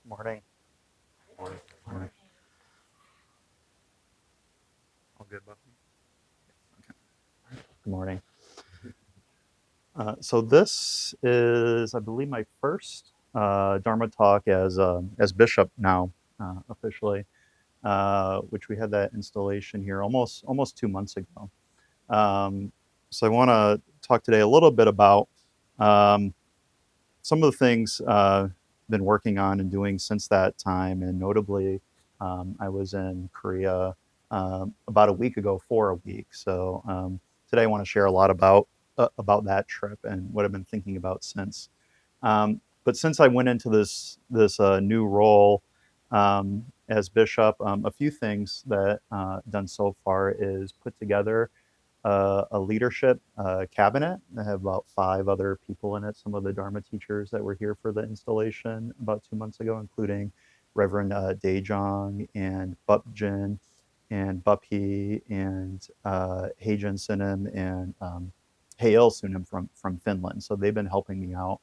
Morning. Morning. Morning. All good, Buffy? Okay. Good morning. So this is, I believe, my first Dharma talk as bishop now, officially, which we had that installation here almost 2 months ago. So I want to talk today a little bit about some of the things I've been working on and doing since that time, and notably, I was in Korea about a week ago for a week. So today I want to share a lot about that trip and what I've been thinking about since. But since I went into this new role as bishop, a few things that done so far is put together a leadership cabinet. I have about 5 other people in it, some of the Dharma teachers that were here for the installation about 2 months ago, including Reverend Daejong and Bupjin and Bupi and Heijin Sunim and Hail Sunim from Finland. So they've been helping me out.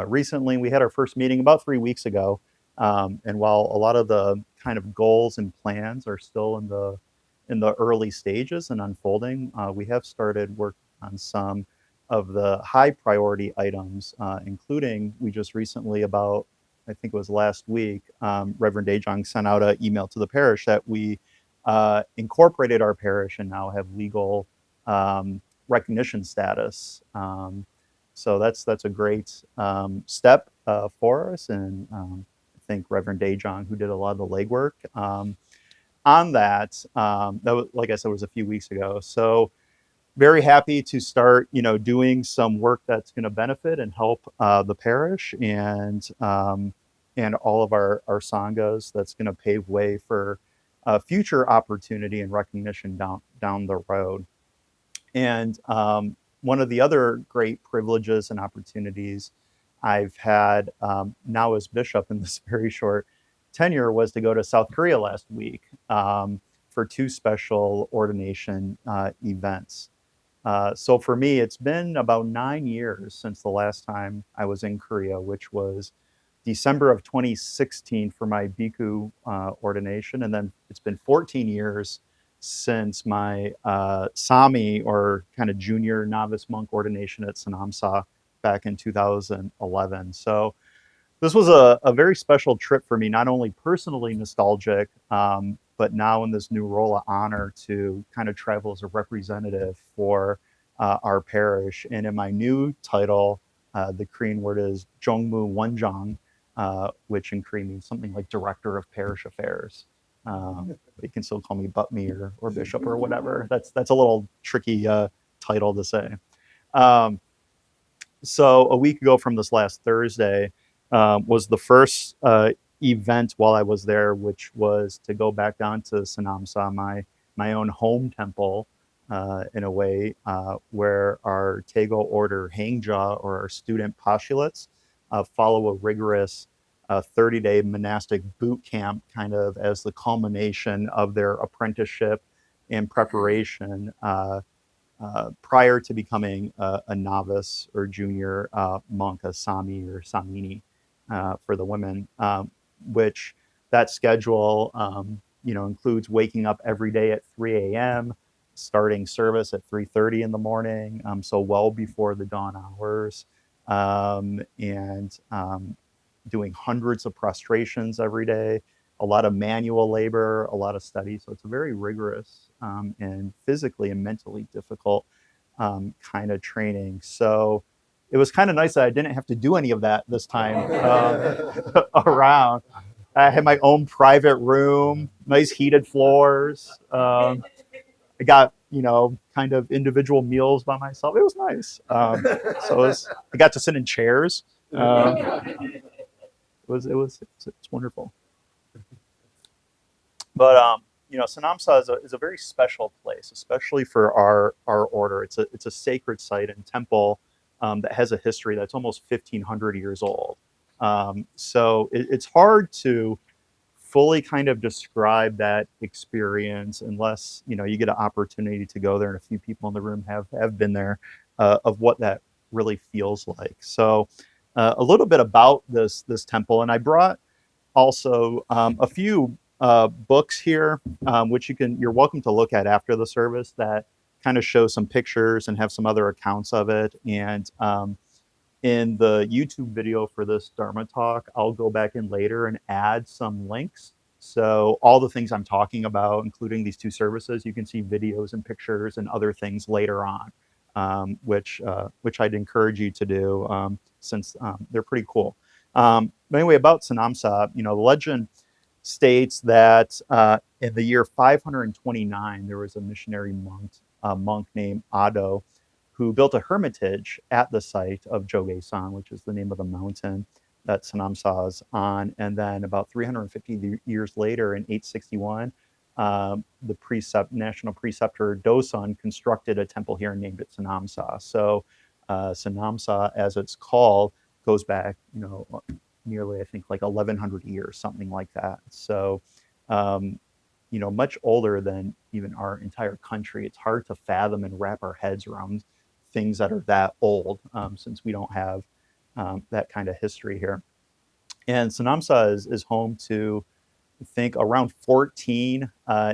Recently, we had our first meeting about 3 weeks ago. And while a lot of the kind of goals and plans are still in the early stages and unfolding, we have started work on some of the high priority items, including we just recently about, I think it was last week, Reverend Daejong sent out an email to the parish that we incorporated our parish and now have legal recognition status. So that's a great step for us, and I think Reverend Daejong, who did a lot of the legwork on that, that was, like I said, was a few weeks ago. So very happy to start, doing some work that's going to benefit and help the parish and all of our sanghas. That's going to pave way for future opportunity and recognition down the road. And one of the other great privileges and opportunities I've had now as bishop in this very short tenure was to go to South Korea last week for 2 special ordination events. So for me, it's been about 9 years since the last time I was in Korea, which was December of 2016 for my bhikkhu ordination. And then it's been 14 years since my Sami, or kind of junior novice monk ordination at Seonamsa back in 2011. So this was a very special trip for me, not only personally nostalgic, but now in this new role of honor to kind of travel as a representative for our parish. And in my new title, the Korean word is Jongmu Wonjang, which in Korean means something like Director of Parish Affairs. You can still call me Butme or Bishop or whatever. That's a little tricky title to say. So a week ago from this last Thursday was the first event while I was there, which was to go back down to Seonamsa, my own home temple, in a way, where our Taego order Hangja, or our student postulates, follow a rigorous 30-day monastic boot camp, kind of as the culmination of their apprenticeship and preparation prior to becoming a novice or junior monk, a Sami or Samini for the women, which that schedule includes waking up every day at 3 a.m., starting service at 3:30 in the morning, so well before the dawn hours, and doing hundreds of prostrations every day, a lot of manual labor, a lot of study. So it's a very rigorous and physically and mentally difficult kind of training. So it was kind of nice that I didn't have to do any of that this time around. I had my own private room, nice heated floors. I got, kind of individual meals by myself. It was nice. So I got to sit in chairs. It's wonderful. But Seonamsa is a very special place, especially for our order. It's a sacred site and temple that has a history that's almost 1,500 years old. So it's hard to fully kind of describe that experience unless you get an opportunity to go there, and a few people in the room have been there, of what that really feels like. So a little bit about this temple, and I brought also a few books here, which you're welcome to look at after the service, that kind of show some pictures and have some other accounts of it. And in the YouTube video for this Dharma talk, I'll go back in later and add some links. So all the things I'm talking about, including these two services, you can see videos and pictures and other things later on, which I'd encourage you to do, since they're pretty cool. But anyway, about Seonamsa, the legend states that in the year 529, there was a missionary monk named Ado, who built a hermitage at the site of Jogae-san, which is the name of the mountain that Seonamsa is on. And then about 350 years later, in 861, the national preceptor Dosun constructed a temple here and named it Seonamsa. So Seonamsa, as it's called, goes back, nearly, I think, like 1100 years, something like that. So, much older than even our entire country. It's hard to fathom and wrap our heads around things that are that old, since we don't have that kind of history here. And Seonamsa is home to, I think, around 14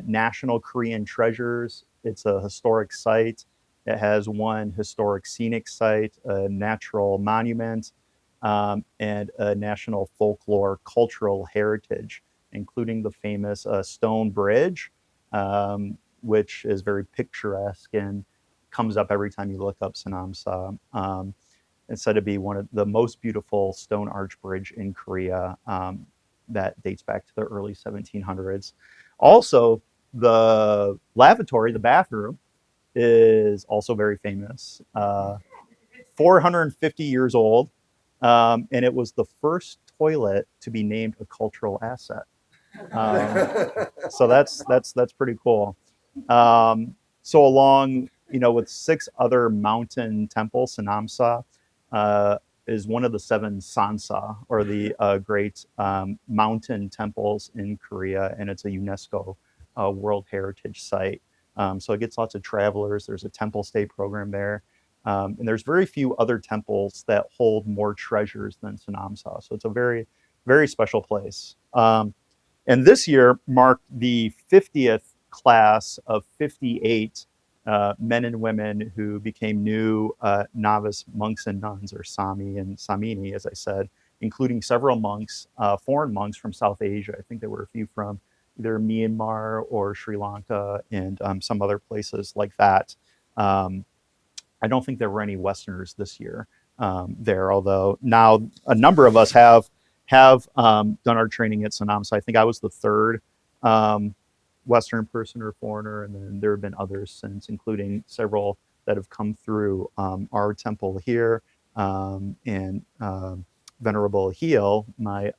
national Korean treasures. It's a historic site. It has one historic scenic site, a natural monument, and a national folklore cultural heritage, including the famous stone bridge, which is very picturesque and comes up every time you look up Seonamsa. It's said to be one of the most beautiful stone arch bridge in Korea, that dates back to the early 1700s. Also, the lavatory, the bathroom, is also very famous. 450 years old, and it was the first toilet to be named a cultural asset. So that's pretty cool. So along, with 6 other mountain temples, Seonamsa is one of the 7 Sansa, or the great mountain temples in Korea, and it's a UNESCO World Heritage Site. So it gets lots of travelers. There's a TempleStay program there. And there's very few other temples that hold more treasures than Seonamsa. So it's a very, very special place. And this year marked the 50th class of 58 men and women who became new novice monks and nuns, or Sami and Samini, as I said, including several monks, foreign monks from South Asia. I think there were a few from either Myanmar or Sri Lanka, and some other places like that. I don't think there were any Westerners this year there, although now a number of us have done our training at Seonamsa. I think I was the 3rd Western person or foreigner, and then there have been others since, including several that have come through our temple here, and Venerable Heel, my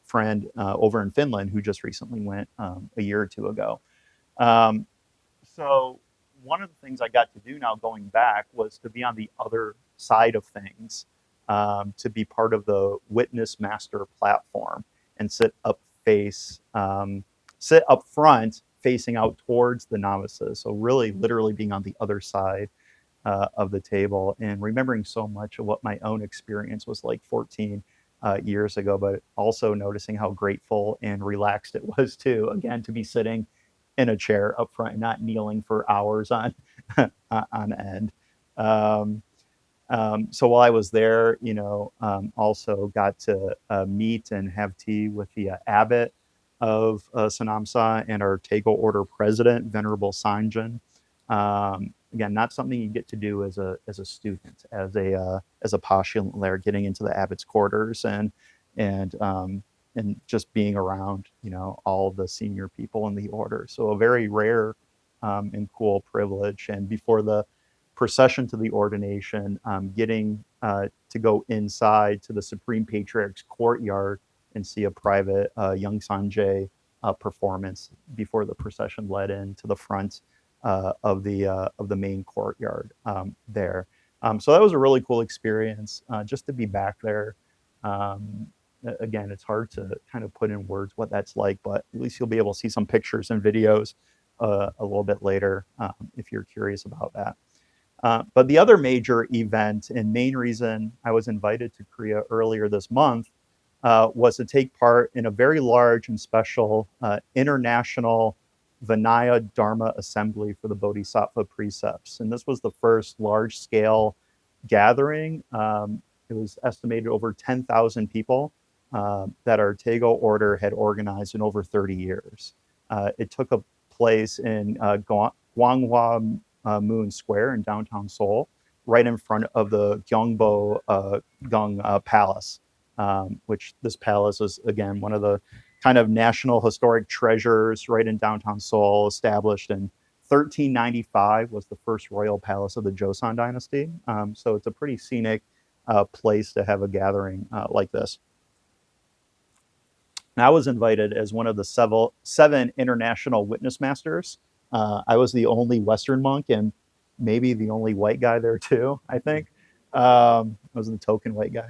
friend over in Finland, who just recently went a year or 2 ago. So one of the things I got to do now going back was to be on the other side of things, to be part of the Witness Master platform and sit up front facing out towards the novices. So really literally being on the other side of the table, and remembering so much of what my own experience was like 14 years ago, but also noticing how grateful and relaxed it was too, again, to be sitting in a chair up front and not kneeling for hours on end. So while I was there, also got to meet and have tea with the abbot of Seonamsa and our Taego order president, Venerable Sanjin. Again, not something you get to do as a student, as a postulant there, getting into the abbot's quarters and just being around, all the senior people in the order. So a very rare and cool privilege. And before the procession to the ordination, getting to go inside to the Supreme Patriarch's courtyard and see a private Yeong-san-jae performance before the procession led into the front of the main courtyard there. So that was a really cool experience, just to be back there. Again, it's hard to kind of put in words what that's like, but at least you'll be able to see some pictures and videos a little bit later if you're curious about that. But the other major event and main reason I was invited to Korea earlier this month was to take part in a very large and special international Vinaya Dharma assembly for the Bodhisattva precepts. And this was the first large scale gathering. It was estimated over 10,000 people that our Taego order had organized in over 30 years. It took a place in Gwanghwa Moon Square in downtown Seoul, right in front of the Gyeongbo-gung Palace, which this palace is, again, one of the kind of national historic treasures right in downtown Seoul, established in 1395, was the first royal palace of the Joseon dynasty. So it's a pretty scenic place to have a gathering like this. And I was invited as one of the seven international witness masters. I was the only Western monk and maybe the only white guy there too, I think. I was the token white guy.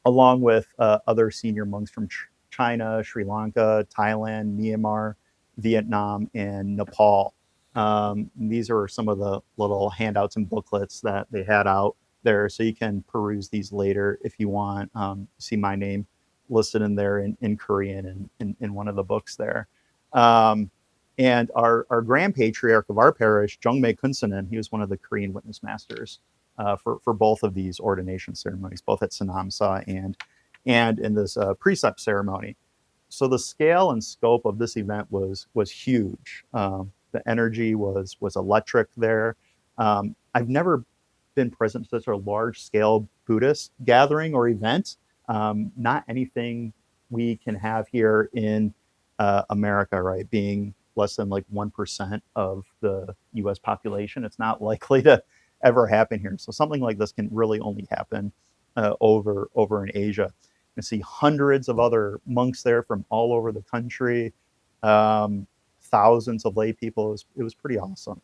Along with other senior monks from China, Sri Lanka, Thailand, Myanmar, Vietnam, and Nepal. These are some of the little handouts and booklets that they had out there, so you can peruse these later if you want. See my name listed in there in Korean and in one of the books there. And our Grand Patriarch of our parish, Jungme Kunsanen, he was one of the Korean witness masters for both of these ordination ceremonies, both at Seonamsa and in this Precept Ceremony. So the scale and scope of this event was huge. The energy was electric there. I've never been present to such a large scale Buddhist gathering or event. Not anything we can have here in America, right? Being less than like 1% of the US population, it's not likely to ever happen here. So something like this can really only happen over in Asia. You see hundreds of other monks there from all over the country, thousands of lay people. It was pretty awesome.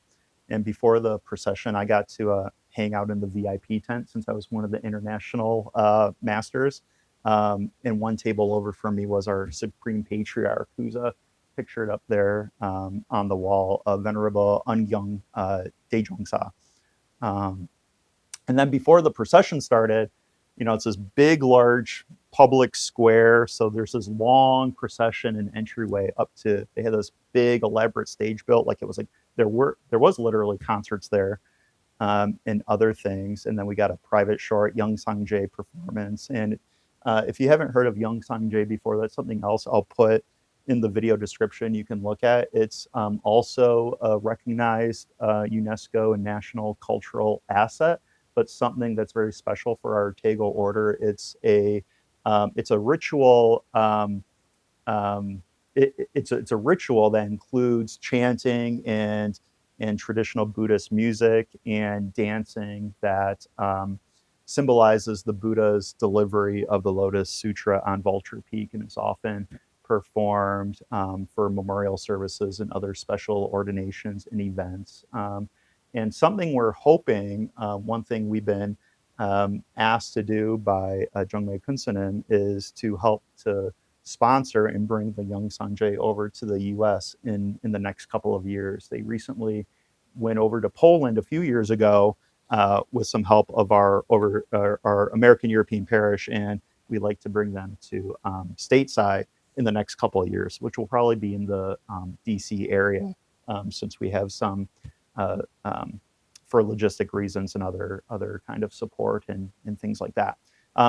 And before the procession, I got to hang out in the VIP tent since I was one of the international masters. And one table over from me was our Supreme Patriarch, who's pictured up there on the wall, Venerable Yeong-san-jae Explanations. And then before the procession started, it's this big, large public square. So there's this long procession and entryway up to. They had this big, elaborate stage built, like it was like there was literally concerts there and other things. And then we got a private short Yeong-san-jae performance. And if you haven't heard of Yeong-san-jae before, that's something else I'll put in the video description you can look at. It's also a recognized UNESCO and national cultural asset, but something that's very special for our Taego order. It's a ritual. It's a ritual that includes chanting and traditional Buddhist music and dancing that symbolizes the Buddha's delivery of the Lotus Sutra on Vulture Peak, and it's often performed for memorial services and other special ordinations and events. And something we're hoping, one thing we've been asked to do by Jungme Kunsanen is to help to sponsor and bring the Yeongsanjae over to the US in the next couple of years. They recently went over to Poland a few years ago with some help of our American European parish, and we'd like to bring them to stateside in the next couple of years, which will probably be in the DC area, since we have some for logistic reasons and other kind of support and things like that.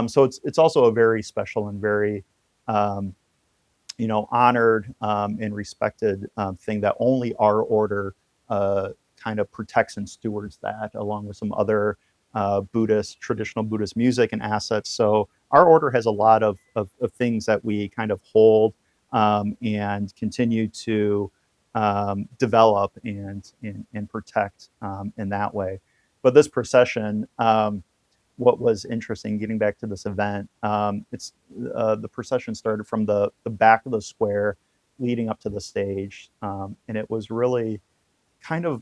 So it's also a very special and very honored and respected thing that only our order kind of protects and stewards that, along with some other traditional Buddhist music and assets. So our order has a lot of things that we kind of hold and continue to develop and protect in that way. But this procession, what was interesting, getting back to this event, it's the procession started from the back of the square leading up to the stage, and it was really kind of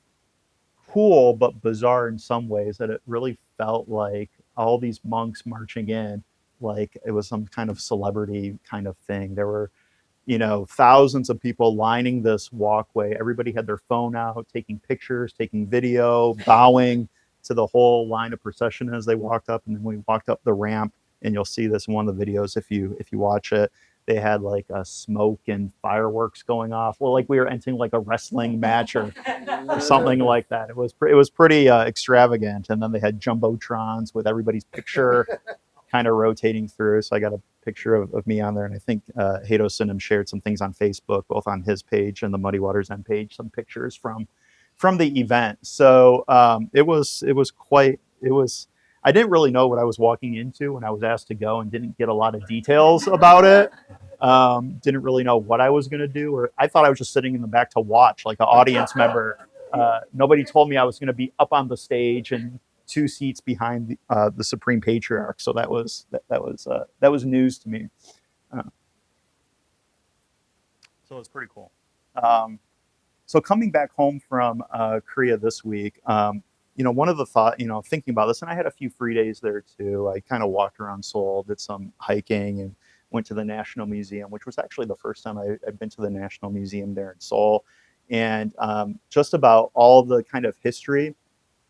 cool but bizarre in some ways, that it really felt like all these monks marching in like it was some kind of celebrity kind of thing. There were thousands of people lining this walkway. Everybody had their phone out, taking pictures, taking video, bowing to the whole line of procession as they walked up. And then we walked up the ramp, and you'll see this in one of the videos if you watch it. They had like a smoke and fireworks going off. Well, like we were entering like a wrestling match or something like that. It was pretty extravagant. And then they had jumbotrons with everybody's picture kind of rotating through. So I got a picture of me on there, and I think Hato Sunim shared some things on Facebook, both on his page and the Muddy Waters End page, some pictures from the event. So I didn't really know what I was walking into when I was asked to go, and didn't get a lot of details about it. Didn't really know what I was going to do, or I thought I was just sitting in the back to watch, like an audience member. Nobody told me I was going to be up on the stage and 2 seats behind the Supreme Patriarch. So that was news to me. So it was pretty cool. So coming back home from Korea this week, one of the thinking about this, and I had a few free days there too. I kind of walked around Seoul, did some hiking, and went to the National Museum, which was actually the first time I'd been to the National Museum there in Seoul. And just about all the kind of history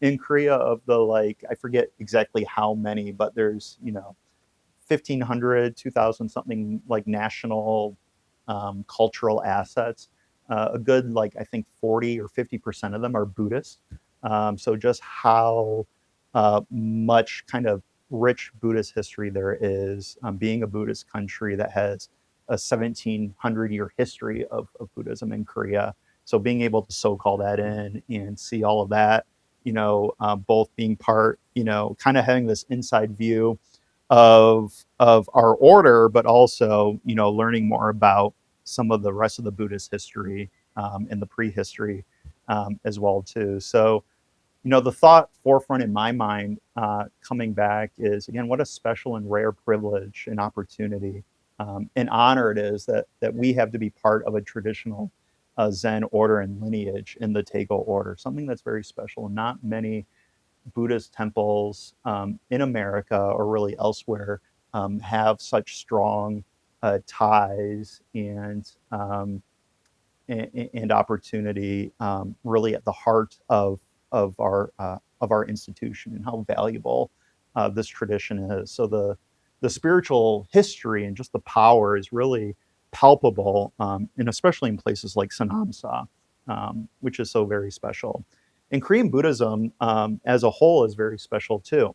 in Korea of the, like, I forget exactly how many, but there's 1,500, 2,000 something like national cultural assets. A good, like, I think 40 or 50% of them are Buddhist. So just how much kind of rich Buddhist history there is, being a Buddhist country that has a 1,700-year history of Buddhism in Korea. So being able to soak all that in and see all of that, both being part, kind of having this inside view of our order, but also, learning more about some of the rest of the Buddhist history and the prehistory as well too. So, the thought forefront in my mind coming back is, again, what a special and rare privilege and opportunity and honor it is that we have to be part of a traditional Zen order and lineage in the Taego order, something that's very special. Not many Buddhist temples in America or really elsewhere have such strong ties and opportunity really at the heart of our institution, and how valuable this tradition is. So the spiritual history and just the power is really palpable, and especially in places like Seonamsa, which is so very special. And Korean Buddhism as a whole is very special too.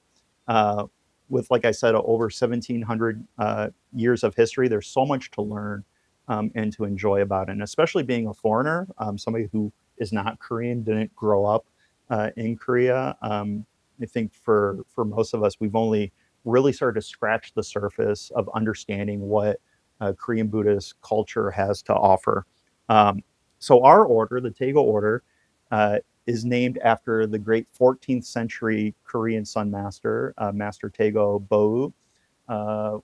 With, like I said, over 1,700 years of history, there's so much to learn and to enjoy about it. And especially being a foreigner, somebody who is not Korean, didn't grow up in Korea. I think for most of us, we've only really started to scratch the surface of understanding what Korean Buddhist culture has to offer. So our order, the Taego order, is named after the great 14th century Korean Sun Master, Master Taego Bo,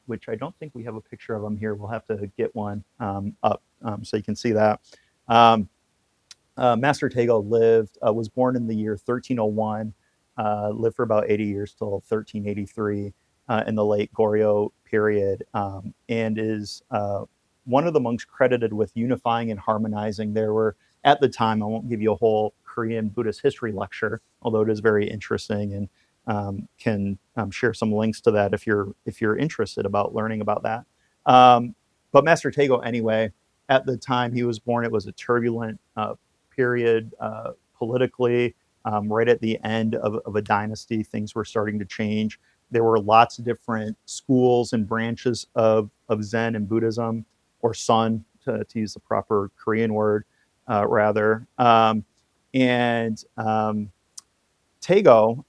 which I don't think we have a picture of him here. We'll have to get one up so you can see that. Master Taego was born in the year 1301, lived for about 80 years till 1383 in the late Goryeo period, and is one of the monks credited with unifying and harmonizing. There were, at the time, I won't give you a whole Korean Buddhist history lecture, although it is very interesting, and can share some links to that if you're interested about learning about that. But Master Taego, anyway, at the time he was born, it was a turbulent period politically. Right at the end of a dynasty, things were starting to change. There were lots of different schools and branches of Zen and Buddhism, or Sun, to use the proper Korean word, rather. And Taego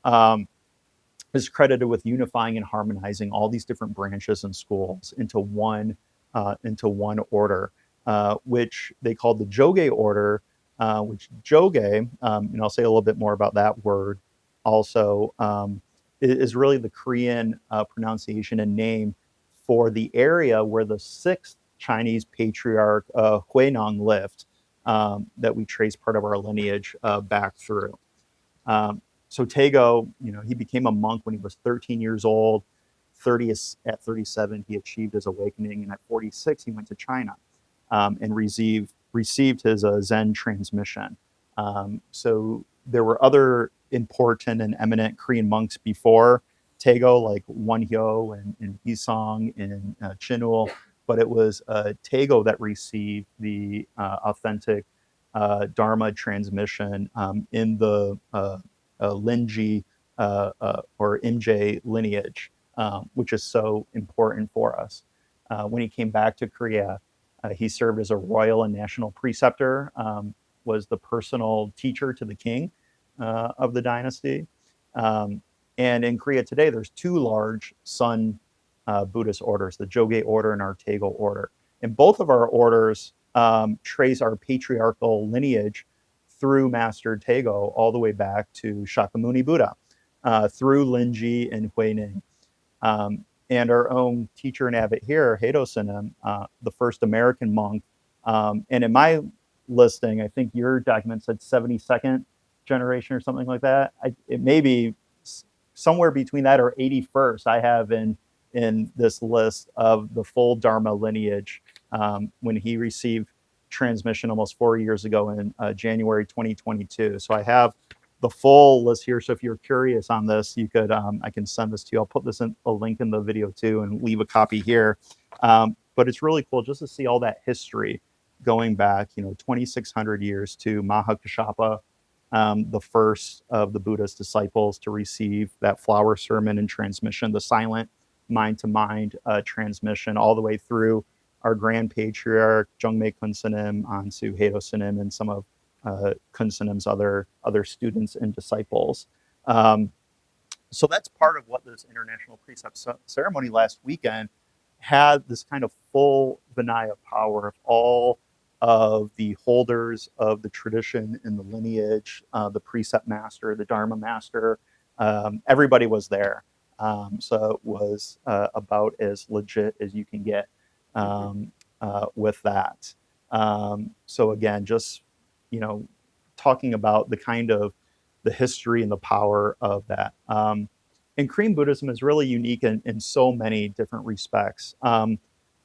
is credited with unifying and harmonizing all these different branches and schools into one order, which they called the Joge order. Which Joge, and I'll say a little bit more about that word also, is really the Korean pronunciation and name for the area where the sixth Chinese patriarch Huineng lived, that we trace part of our lineage back through. So Taego, he became a monk when he was 13 years old. At 37, he achieved his awakening, and at 46, he went to China. and received his Zen transmission. So there were other important and eminent Korean monks before Taego, like Wonhyo and Isong and Chinul, but it was Taego that received the authentic Dharma transmission in the Linji or Imje lineage, which is so important for us. When he came back to Korea, he served as a royal and national preceptor, was the personal teacher to the king of the dynasty. And in Korea today, there's two large Sun Buddhist orders, the Jogye order and our Taego order. And both of our orders trace our patriarchal lineage through Master Taego all the way back to Shakyamuni Buddha, through Linji and Huining. And our own teacher and abbot here, Heido Sunim, the first American monk. And in my listing, I think your document said 72nd generation or something like that. It may be somewhere between that or 81st. I have in this list of the full Dharma lineage when he received transmission almost 4 years ago in January 2022. So I have the full list here. So if you're curious on this, you could I can send this to you. I'll put this in a link in the video too and leave a copy here. But it's really cool just to see all that history going back, 2,600 years to Mahakashapa, the first of the Buddha's disciples to receive that flower sermon and transmission, the silent mind-to-mind transmission, all the way through our Grand Patriarch, Jungme Kunsanim, onto Heido Sunim and some of Kunsanim's other students and disciples. So that's part of what this International Precept Ceremony last weekend had, this kind of full Vinaya power of all of the holders of the tradition and the lineage, the precept master, the Dharma master. Everybody was there. So it was about as legit as you can get with that. So again, just, talking about the kind of the history and the power of that. And Korean Buddhism is really unique in so many different respects.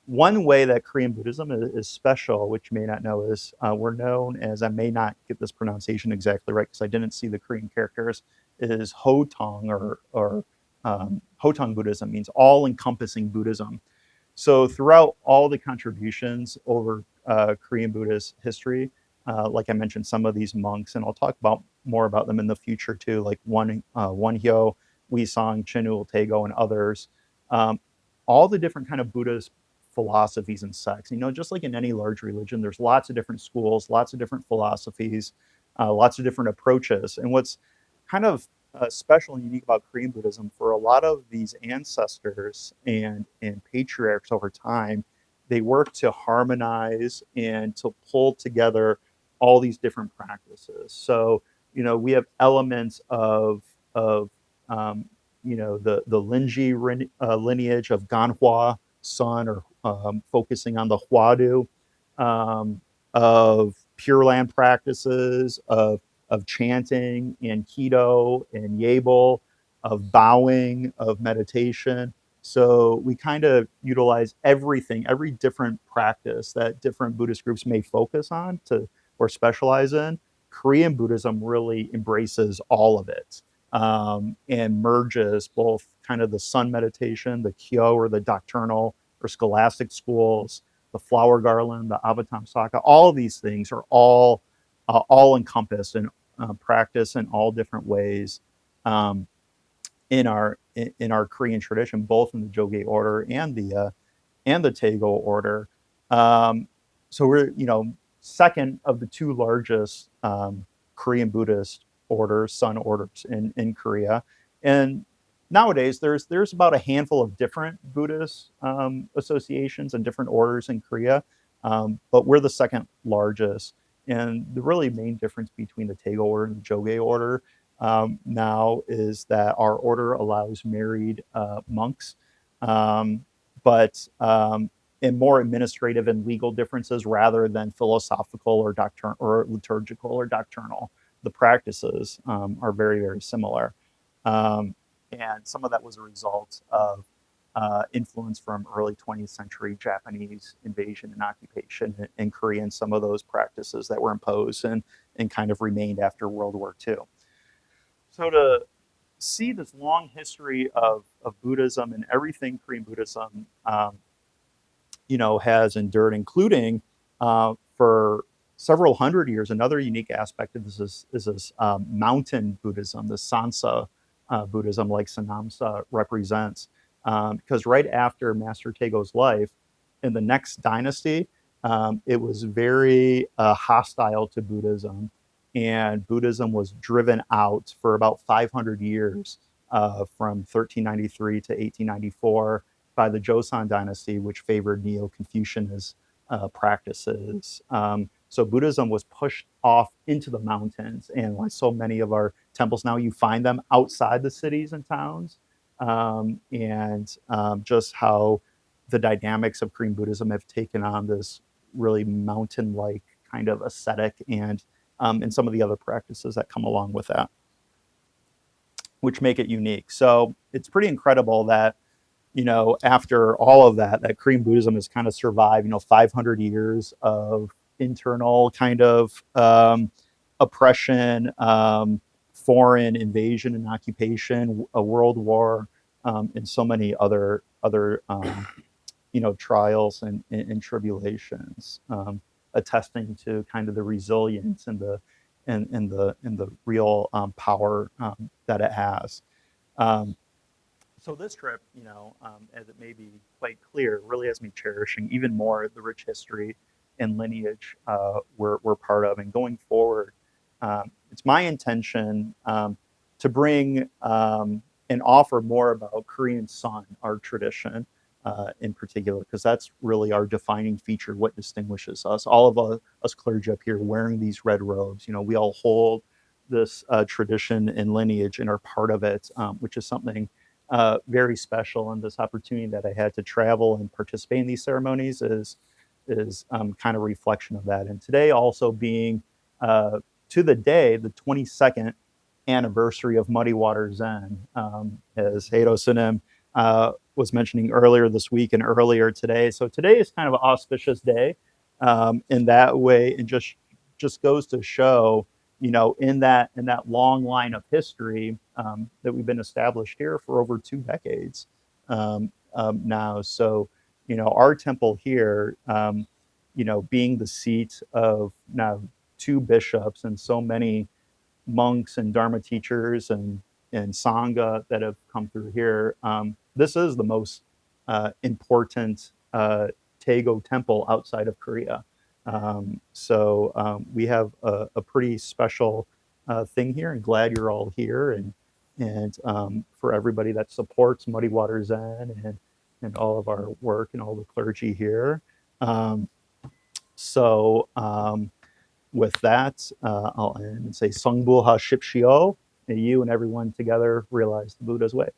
One way that Korean Buddhism is special, which you may not know, is we're known as, I may not get this pronunciation exactly right because I didn't see the Korean characters, is Hotong or Hotong Buddhism, means all-encompassing Buddhism. So throughout all the contributions over Korean Buddhist history, like I mentioned, some of these monks, and I'll talk more about them in the future too, like Wonhyo, Wisong, Chinul, Taego, and others. All the different kind of Buddhist philosophies and sects. Just like in any large religion, there's lots of different schools, lots of different philosophies, lots of different approaches. And what's kind of special and unique about Korean Buddhism, for a lot of these ancestors and patriarchs over time, they work to harmonize and to pull together all these different practices. So, we have elements of the Linji lineage of Ganhwa Sun, or focusing on the Hwadu, of Pure Land practices, of chanting and Kido and Yebul, of bowing, of meditation. So we kind of utilize everything, every different practice that different Buddhist groups may focus on or specialize in. Korean Buddhism really embraces all of it. And merges both kind of the sun meditation, the Kyo or the doctrinal or scholastic schools, the flower garland, the Avatamsaka. All of these things are all encompassed and practiced in all different ways in our Korean tradition, both in the Jogye order and the Taego order. So we're second of the two largest Korean Buddhist orders, Sun orders in Korea. And nowadays there's about a handful of different Buddhist associations and different orders in Korea, but we're the second largest. And the really main difference between the Taego order and the Jogye order now is that our order allows married monks, but in more administrative and legal differences rather than philosophical or liturgical or doctrinal. The practices are very, very similar. And some of that was a result of influence from early 20th century Japanese invasion and occupation in Korea, and some of those practices that were imposed and kind of remained after World War II. So to see this long history of Buddhism and everything Korean Buddhism has endured, including for several hundred years. Another unique aspect of this is this mountain Buddhism, the Sansa Buddhism, like Seonamsa represents. Because right after Master Taego's life, in the next dynasty, it was very hostile to Buddhism, and Buddhism was driven out for about 500 years, from 1393 to 1894 by the Joseon dynasty, which favored Neo-Confucianist practices. So Buddhism was pushed off into the mountains, and like so many of our temples now, you find them outside the cities and towns. Just how the dynamics of Korean Buddhism have taken on this really mountain-like kind of aesthetic, and some of the other practices that come along with that, which make it unique. So it's pretty incredible that, after all of that, that Korean Buddhism has kind of survived, 500 years of internal kind of oppression, foreign invasion and occupation, a world war, and so many other trials and tribulations, attesting to kind of the resilience and the real power that it has. So this trip, as it may be quite clear, really has me cherishing even more the rich history and lineage we're part of. And going forward, it's my intention to bring and offer more about Korean Sun, our tradition in particular, because that's really our defining feature, what distinguishes us. All of us clergy up here wearing these red robes, we all hold this tradition and lineage and are part of it, which is something very special. And this opportunity that I had to travel and participate in these ceremonies is kind of reflection of that. And today also being to the day, the 22nd anniversary of Muddy Water Zen, as Heido Sunim was mentioning earlier this week and earlier today. So today is kind of an auspicious day in that way, and just goes to show, in that long line of history that we've been established here for over 2 decades now. So, our temple here, being the seat of now 2 bishops and so many monks and Dharma teachers and Sangha that have come through here, this is the most important Taego temple outside of Korea. So we have a pretty special thing here, and glad you're all here, and for everybody that supports Muddy Water Zen and all of our work and all the clergy here. With that, I'll end and say Sungbuha Shipshio, and you and everyone together realize the Buddha's way.